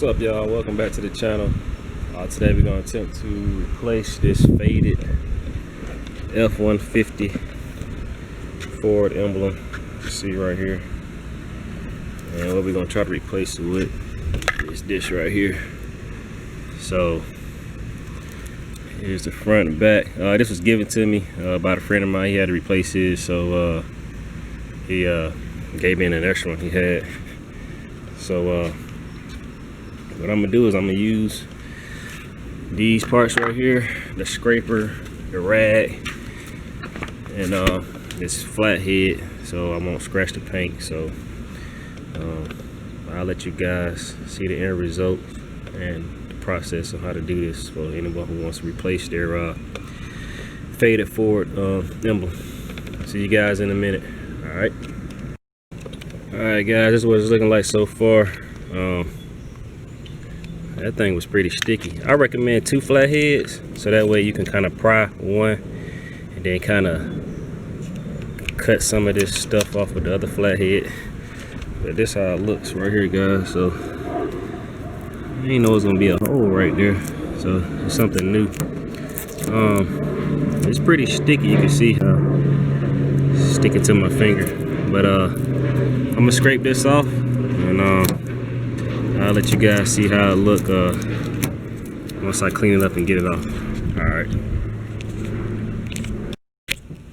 What's up, y'all? Welcome back to the channel. Today we're going to attempt to replace this faded F-150 Ford Emblem. You see right here. And what we're going to try to replace it with is this right here. So here's the front and back. This was given to me by a friend of mine. He had to replace his, so he gave me an extra one he had. So what I'm gonna do is I'm gonna use these parts right here, the scraper, the rag, and this flat head, so I won't scratch the paint. So I'll let you guys see the end result and the process of how to do this for anyone who wants to replace their faded Ford Emblem. See you guys in a minute. Alright guys, this is what it's looking like so far. That thing was pretty sticky. I recommend 2 flat heads, so that way you can kind of pry one and then kind of cut some of this stuff off with the other flat head. But this how it looks right here, guys. So I didn't know it was gonna be a hole right there, so it's something new. It's pretty sticky. You can see sticking to my finger, but I'm gonna scrape this off and I'll let you guys see how it look once I clean it up and get it off. All right.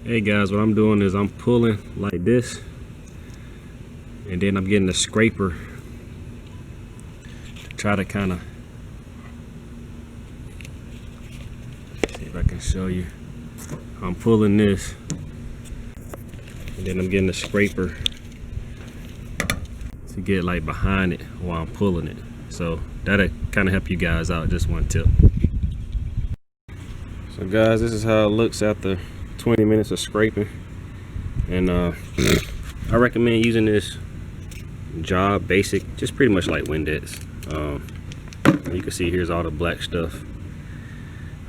Hey guys, what I'm doing is I'm pulling like this, and then I'm getting the scraper to try to kind of see if I can show you. I'm pulling this, and then I'm getting the scraper to get like behind it while I'm pulling it. So that'll kind of help you guys out. Just one tip. So guys, this is how it looks after 20 minutes of scraping. And I recommend using this job basic, just pretty much like Windex. You can see here's all the black stuff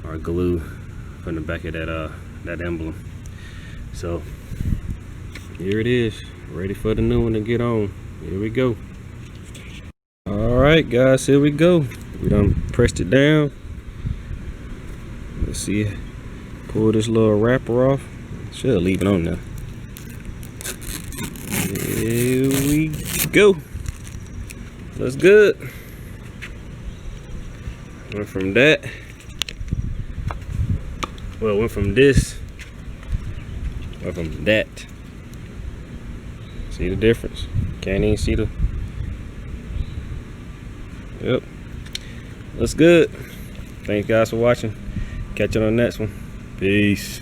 or glue from the back of that emblem. So here it is, ready for the new one to get on. Here we go. All right guys, here we go. We done pressed it down. Let's see, pull this little wrapper off. Should leave it on there. Here we go. That's good. Went from that, well, went from this, went from that. See the difference? Can't even see the, yep. That's good. Thanks guys for watching. Catch you on the next one. Peace.